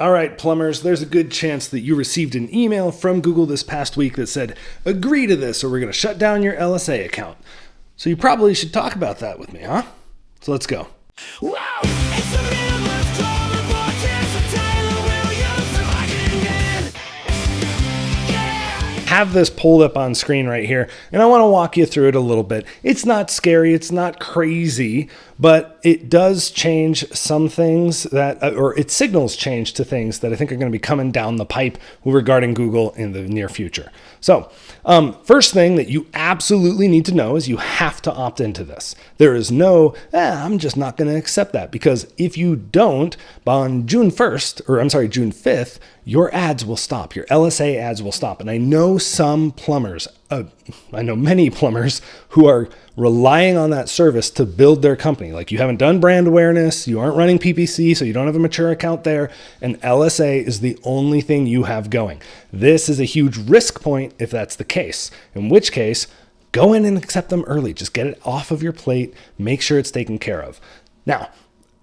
All right, plumbers, there's a good chance that you received an email from Google this past week that said, agree to this or we're going to shut down your LSA account. So you probably should talk about that with me, huh? So let's go. Wow! It's the Mammoth Plumber podcast with Taylor Williams and Mike again. Yeah! Have this pulled up on screen right here, and I want to walk you through it a little bit. It's not scary, it's not crazy, but it does change some things that, or it signals change to things that I think are going to be coming down the pipe regarding Google in the near future. So, first thing that you absolutely need to know is you have to opt into this. There is no, I'm just not going to accept that, because if you don't, on June 5th, your ads will stop. Your LSA ads will stop. And I know some plumbers, I know many plumbers who are relying on that service to build their company. Like, you haven't done brand awareness, you aren't running PPC, so you don't have a mature account there, and LSA is the only thing you have going. This is a huge risk point if that's the case, in which case, go in and accept them early. Just get it off of your plate, make sure it's taken care of. Now,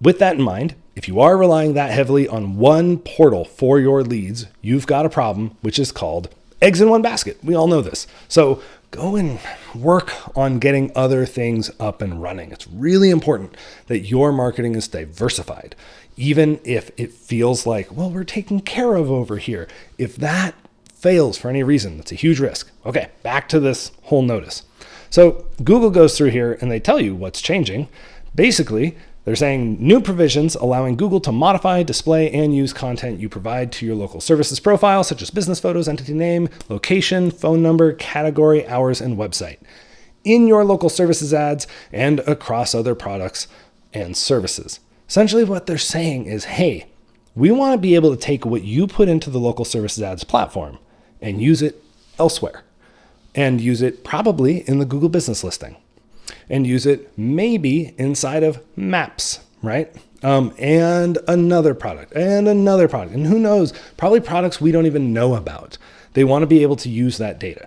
with that in mind, if you are relying that heavily on one portal for your leads, you've got a problem, which is called eggs in one basket. We all know this. So go and work on getting other things up and running. It's really important that your marketing is diversified, even if it feels like, well, we're taken care of over here. If that fails for any reason, that's a huge risk. Okay, back to this whole notice. So Google goes through here and they tell you what's changing. Basically, they're saying new provisions allowing Google to modify, display, and use content you provide to your local services profile, such as business photos, entity name, location, phone number, category, hours, and website, in your local services ads and across other products and services. Essentially what they're saying is, hey, we want to be able to take what you put into the local services ads platform and use it elsewhere, and use it probably in the Google business listing, and use it maybe inside of Maps, right? And another product, and who knows, probably products we don't even know about. They want to be able to use that data.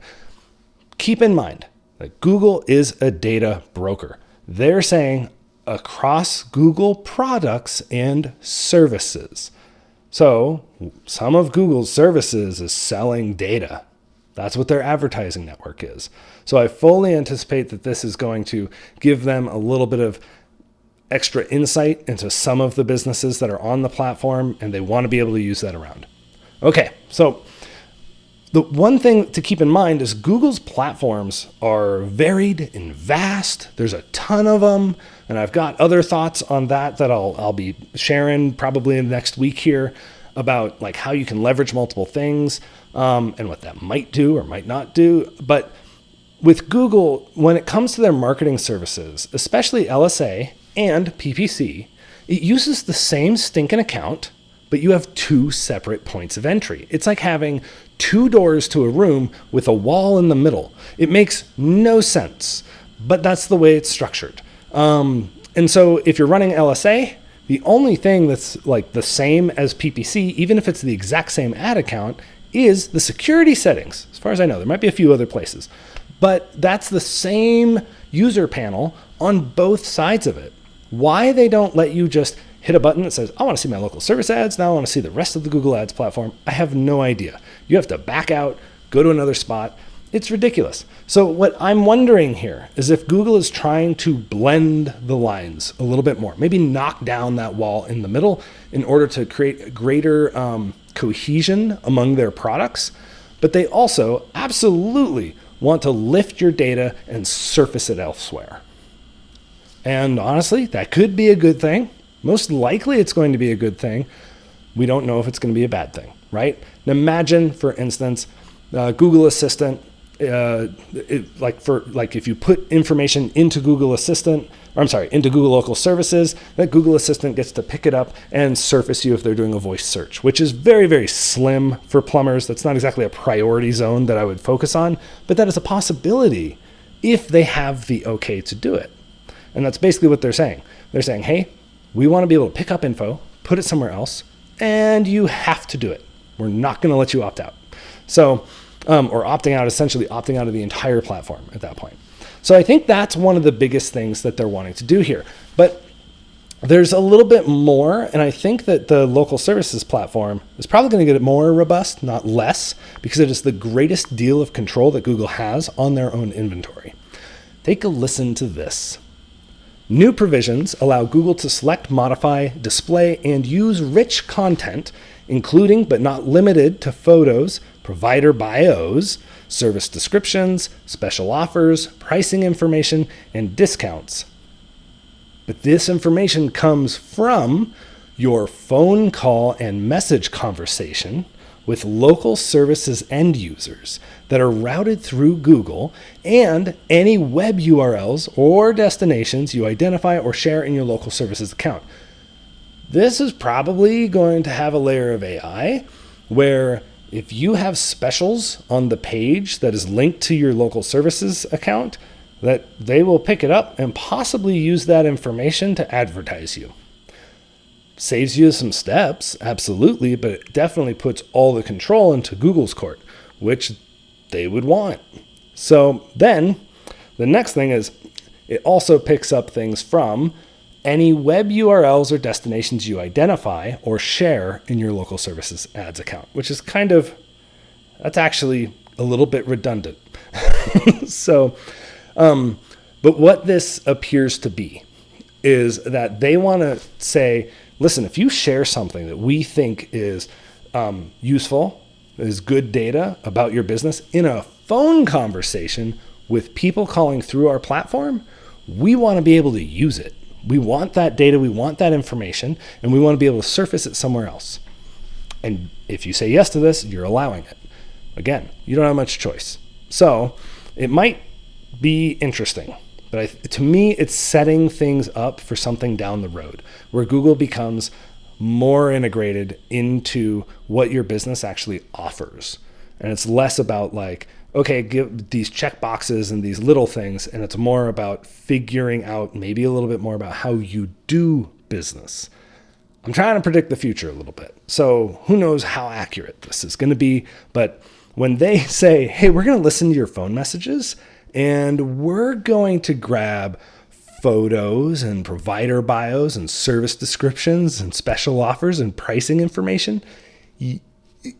Keep in mind that Google is a data broker. They're saying across Google products and services. So some of Google's services is selling data. That's what their advertising network is. So I fully anticipate that this is going to give them a little bit of extra insight into some of the businesses that are on the platform, and they want to be able to use that around. Okay, so the one thing to keep in mind is Google's platforms are varied and vast. There's a ton of them, and I've got other thoughts on that I'll be sharing probably in the next week here about like how you can leverage multiple things and what that might do or might not do. But with Google, when it comes to their marketing services, especially LSA and PPC, it uses the same stinking account, but you have two separate points of entry. It's like having two doors to a room with a wall in the middle. It makes no sense, but that's the way it's structured. And so if you're running LSA, the only thing that's like the same as PPC, even if it's the exact same ad account, is the security settings. As far as I know, there might be a few other places, but that's the same user panel on both sides of it. Why they don't let you just hit a button that says, I want to see my local service ads, now I want to see the rest of the Google Ads platform, I have no idea. You have to back out, go to another spot. It's ridiculous. So what I'm wondering here is if Google is trying to blend the lines a little bit more, maybe knock down that wall in the middle in order to create greater cohesion among their products, but they also absolutely want to lift your data and surface it elsewhere. And honestly, that could be a good thing. Most likely it's going to be a good thing. We don't know if it's going to be a bad thing, right? Now imagine, for instance, Google Assistant, if you put information into Google Assistant, into Google Local Services, that Google Assistant gets to pick it up and surface you if they're doing a voice search, which is very, very slim for plumbers. That's not exactly a priority zone that I would focus on, but that is a possibility if they have the okay to do it. And that's basically what they're saying. They're saying, hey, we want to be able to pick up info, put it somewhere else, and you have to do it. We're not going to let you opt out. So, or opting out, essentially opting out of the entire platform at that point. So I think that's one of the biggest things that they're wanting to do here. But There's a little bit more, and I think that the local services platform is probably going to get more robust, not less, because it is the greatest deal of control that Google has on their own inventory. Take a listen to this. New provisions allow Google to select, modify, display, and use rich content, including but not limited to photos, provider bios, service descriptions, special offers, pricing information, and discounts. But this information comes from your phone call and message conversation with local services end users that are routed through Google, and any web URLs or destinations you identify or share in your local services account. This is probably going to have a layer of AI where if you have specials on the page that is linked to your local services account, that they will pick it up and possibly use that information to advertise you. Saves you some steps, absolutely, but it definitely puts all the control into Google's court, which they would want. So then the next thing is it also picks up things from any web URLs or destinations you identify or share in your local services ads account, which is that's actually a little bit redundant. So, but what this appears to be is that they want to say, listen, if you share something that we think is useful, is good data about your business in a phone conversation with people calling through our platform, we want to be able to use it. We want that data, we want that information, and we want to be able to surface it somewhere else. And if you say yes to this, you're allowing it. Again, you don't have much choice. So it might be interesting, but to me, it's setting things up for something down the road where Google becomes more integrated into what your business actually offers. And it's less about like, okay, give these check boxes and these little things, and it's more about figuring out maybe a little bit more about how you do business. I'm trying to predict the future a little bit. So who knows how accurate this is going to be, but when they say, hey, we're going to listen to your phone messages and we're going to grab photos and provider bios and service descriptions and special offers and pricing information, a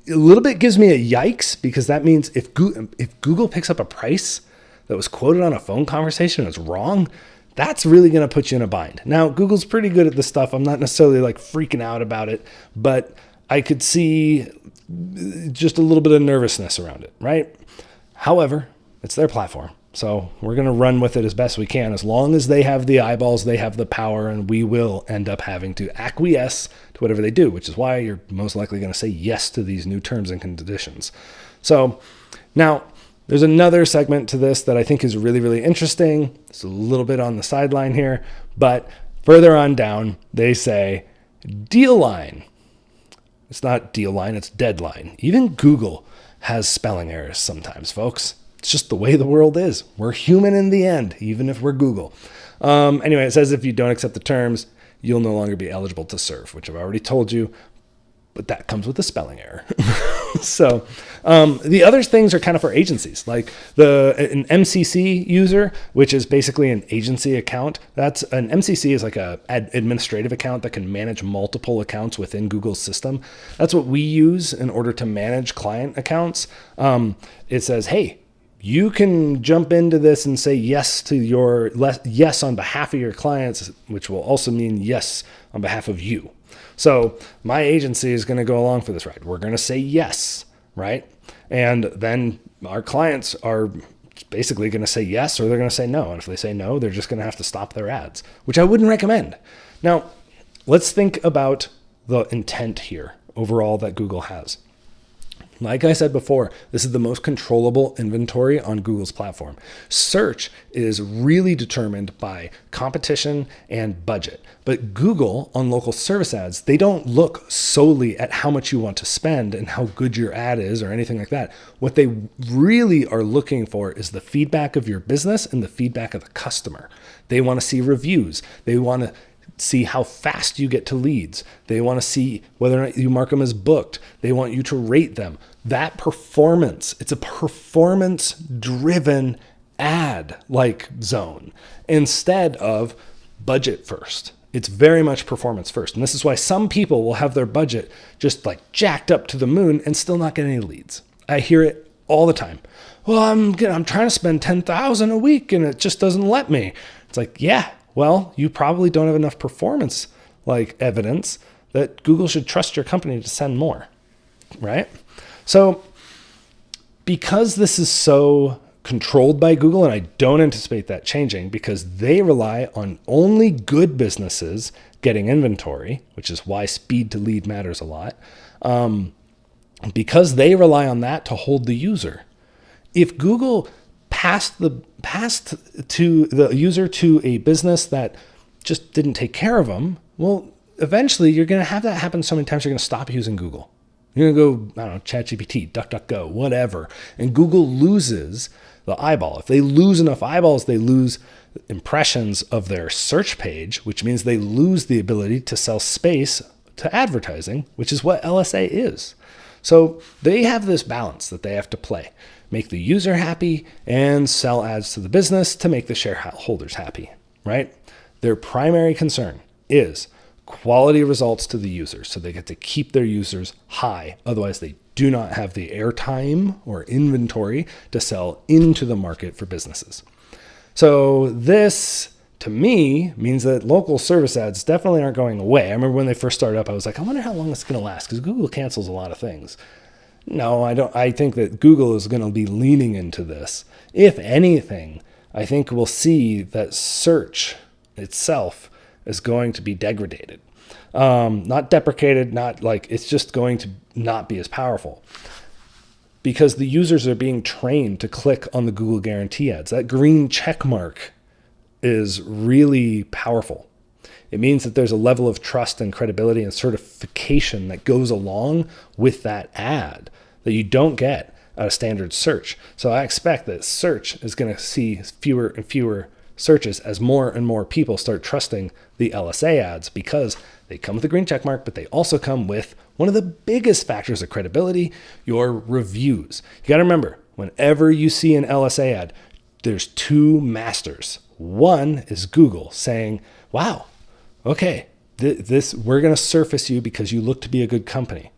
little bit gives me a yikes, because that means if Google picks up a price that was quoted on a phone conversation and it's wrong, that's really going to put you in a bind. Now, Google's pretty good at this stuff. I'm not necessarily like freaking out about it, but I could see just a little bit of nervousness around it, right? However, it's their platform. So we're going to run with it as best we can. As long as they have the eyeballs, they have the power, and we will end up having to acquiesce to whatever they do, which is why you're most likely going to say yes to these new terms and conditions. So now there's another segment to this that I think is really, really interesting. It's a little bit on the sideline here, but further on down, they say deal line. It's not deal line, it's deadline. Even Google has spelling errors sometimes, folks. It's just the way the world is. We're human in the end, even if we're Google. Anyway, it says if you don't accept the terms, you'll no longer be eligible to serve, which I've already told you, but that comes with a spelling error. So the other things are kind of for agencies, like an MCC user, which is basically an agency account. That's an MCC is like a administrative account that can manage multiple accounts within Google's system. That's what we use in order to manage client accounts. It says, hey, you can jump into this and say yes to yes on behalf of your clients, which will also mean yes on behalf of you. So my agency is going to go along for this ride. We're going to say yes, right? And then our clients are basically going to say yes, or they're going to say no. And if they say no, they're just going to have to stop their ads, which I wouldn't recommend. Now, let's think about the intent here overall that Google has. Like I said before, this is the most controllable inventory on Google's platform. Search is really determined by competition and budget. But Google, on local service ads, they don't look solely at how much you want to spend and how good your ad is or anything like that. What they really are looking for is the feedback of your business and the feedback of the customer. They want to see reviews. They want to see how fast you get to leads. They want to see whether or not you mark them as booked. They want you to rate them. That performance, it's a performance-driven ad-like zone instead of budget first. It's very much performance first. And this is why some people will have their budget just like jacked up to the moon and still not get any leads. I hear it all the time. Well, I'm trying to spend $10,000 a week and it just doesn't let me. It's like, yeah, well, you probably don't have enough performance like evidence that Google should trust your company to send more, right? So because this is so controlled by Google, and I don't anticipate that changing because they rely on only good businesses getting inventory, which is why speed to lead matters a lot. Because they rely on that to hold the user. If Google passed to the user to a business that just didn't take care of them, well, eventually you're going to have that happen so many times you're going to stop using Google. You're going to go, I don't know, ChatGPT, DuckDuckGo, whatever. And Google loses the eyeball. If they lose enough eyeballs, they lose impressions of their search page, which means they lose the ability to sell space to advertising, which is what LSA is. So they have this balance that they have to play. Make the user happy and sell ads to the business to make the shareholders happy, right? Their primary concern is quality results to the users. So they get to keep their users high. Otherwise, they do not have the airtime or inventory to sell into the market for businesses. So this, to me, means that local service ads definitely aren't going away. I remember when they first started up, I was like, I wonder how long it's going to last because Google cancels a lot of things. No, I don't. I think that Google is going to be leaning into this. If anything, I think we'll see that search itself is going to be degraded. Not deprecated, not like it's just going to not be as powerful because the users are being trained to click on the Google guarantee ads. That green check mark is really powerful. It means that there's a level of trust and credibility and certification that goes along with that ad that you don't get out of standard search. So I expect that search is going to see fewer and fewer searches as more and more people start trusting the LSA ads because they come with a green check mark, but they also come with one of the biggest factors of credibility, your reviews. You got to remember, whenever you see an LSA ad, there's two masters. One is Google saying, wow, okay, this we're going to surface you because you look to be a good company.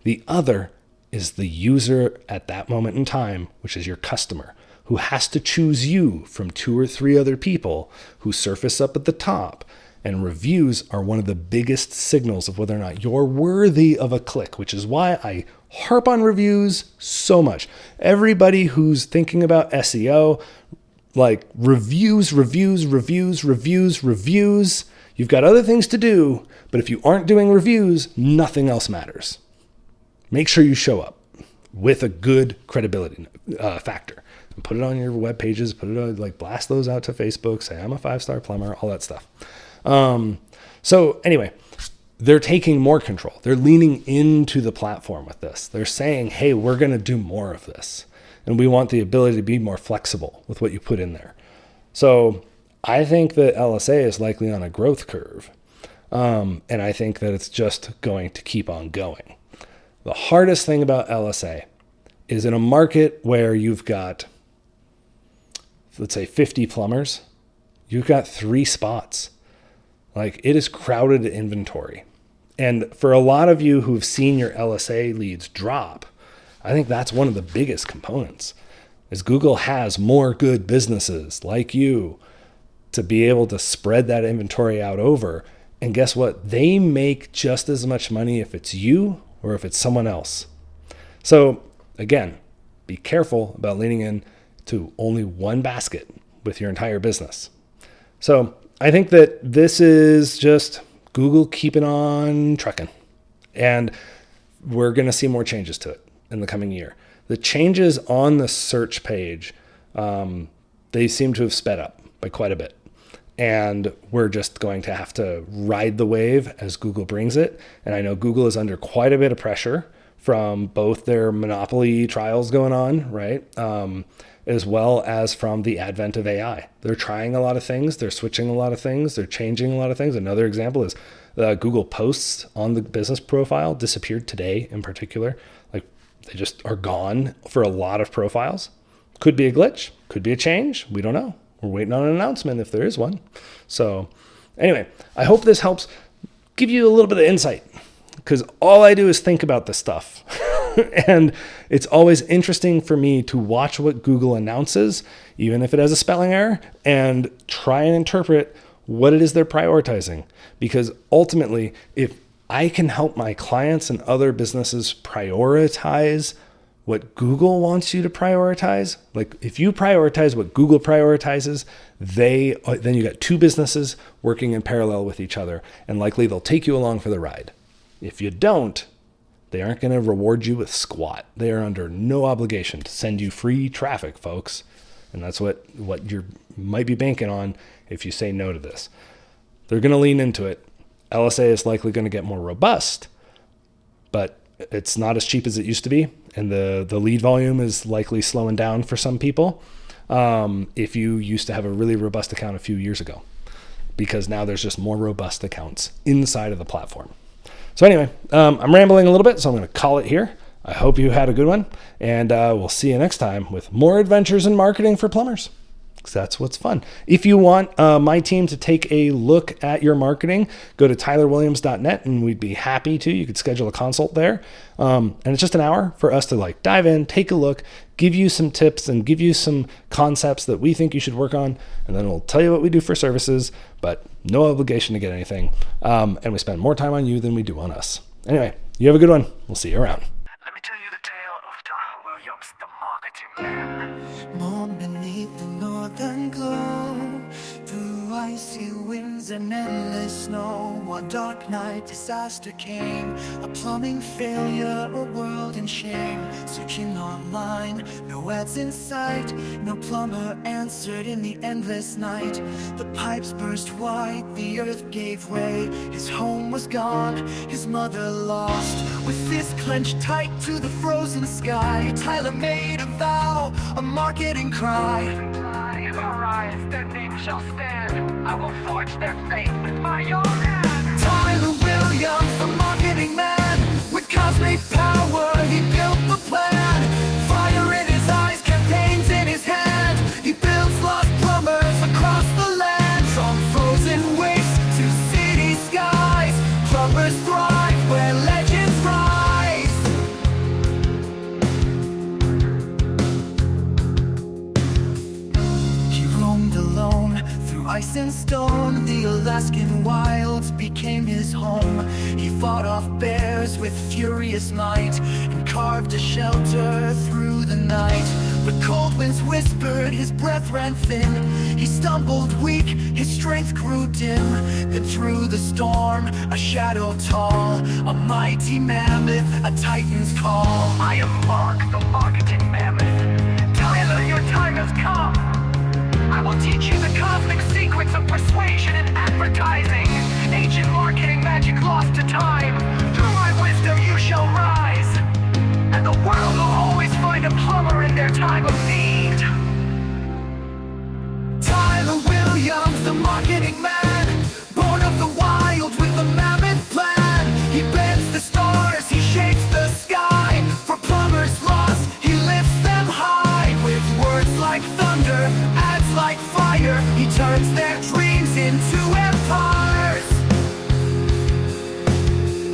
The other is the user at that moment in time, which is your customer, who has to choose you from 2 or 3 other people who surface up at the top. And reviews are one of the biggest signals of whether or not you're worthy of a click, which is why I harp on reviews so much. Everybody who's thinking about SEO, like reviews. You've got other things to do, but if you aren't doing reviews, nothing else matters. Make sure you show up with a good credibility factor. And put it on your web pages, put it on, like blast those out to Facebook, say I'm a 5-star plumber, all that stuff. So anyway, they're taking more control. They're leaning into the platform with this. They're saying, hey, we're going to do more of this. And we want the ability to be more flexible with what you put in there. So I think that LSA is likely on a growth curve. And I think that it's just going to keep on going. The hardest thing about LSA is in a market where you've got, let's say 50 plumbers, you've got 3 spots. Like it is crowded inventory. And for a lot of you who've seen your LSA leads drop, I think that's one of the biggest components is Google has more good businesses like you to be able to spread that inventory out over. And guess what? They make just as much money if it's you or if it's someone else. So again, be careful about leaning in to only one basket with your entire business. So I think that this is just Google keeping on trucking. And we're going to see more changes to it in the coming year. The changes on the search page, they seem to have sped up by quite a bit. And we're just going to have to ride the wave as Google brings it. And I know Google is under quite a bit of pressure from both their monopoly trials going on, right? As well as from the advent of AI. They're trying a lot of things. They're switching a lot of things. They're changing a lot of things. Another example is Google posts on the business profile disappeared today in particular. Like they just are gone for a lot of profiles. Could be a glitch. Could be a change. We don't know. We're waiting on an announcement if there is one. So Anyway, I hope this helps give you a little bit of insight, because all I do is think about this stuff. And it's always interesting for me to watch what Google announces, even if it has a spelling error, and try and interpret what it is they're prioritizing. Because ultimately, if I can help my clients and other businesses prioritize what Google wants you to prioritize, like if you prioritize what Google prioritizes, then you got two businesses working in parallel with each other, and likely they'll take you along for the ride. If you don't, they aren't going to reward you with squat. They are under no obligation to send you free traffic, folks. And that's what you might be banking on if you say no to this. They're going to lean into it. LSA is likely going to get more robust, but it's not as cheap as it used to be. And the lead volume is likely slowing down for some people if you used to have a really robust account a few years ago, because now there's just more robust accounts inside of the platform. So anyway, I'm rambling a little bit, so I'm going to call it here. I hope you had a good one, and we'll see you next time with more adventures in marketing for plumbers, because that's what's fun. If you want my team to take a look at your marketing, go to tylerwilliams.net, and we'd be happy to. You could schedule a consult there, and it's just an hour for us to dive in, take a look, give you some tips, and give you some concepts that we think you should work on, and then we'll tell you what we do for services, but no obligation to get anything, and we spend more time on you than we do on us. Anyway, you have a good one. We'll see you around. Let me tell you the tale of Tyler Williams, the marketing man. Born beneath the northern glow, through icy winds and endless snow, one dark night disaster came, a plumbing failure, a world in shame. Searching online, no ads in sight, no plumber answered in the endless night. The pipes burst wide, the earth gave way, his home was gone, his mother lost. With fists clenched tight to the frozen sky, Tyler made a vow, a marketing cry. Arise, their name shall stand. I will forge their fate with my own hand. Tyler Williams, the marketing man, with cosmic power, he built the plan. Fire in his eyes, campaigns in his hand. He builds lost plumbers across the land. From frozen wastes to city skies, plumbers thrive where legends rise. He roamed alone through ice and stone, the Alaskan wilds became his home. He fought off bears with furious might and carved a shelter through the night. But cold winds whispered, his breath ran thin. He stumbled weak, his strength grew dim. Then through the storm, a shadow tall, a mighty mammoth, a titan's call. I am Mark, the marketing mammoth. Tyler, your time has come. I will teach you the cosmic secrets of persuasion and advertising. Ancient marketing magic lost to time. Through my wisdom you shall rise, and the world will always find a plumber in their time of need. Tyler Williams, the marketing man, born of the wild with a mammoth plan. He bends the stars, he shapes the sky. For plumbers lost, he lifts them high. With words like thunder, ads like fire, he turns their dreams into empires.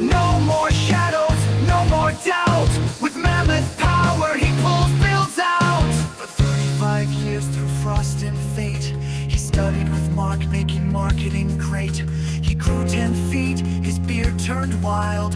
No more shadows, no more doubt. With mammoth power, he pulls builds out. For 35 years through frost and fate, he studied with Mark, making marketing great. He grew 10 feet, his beard turned wild.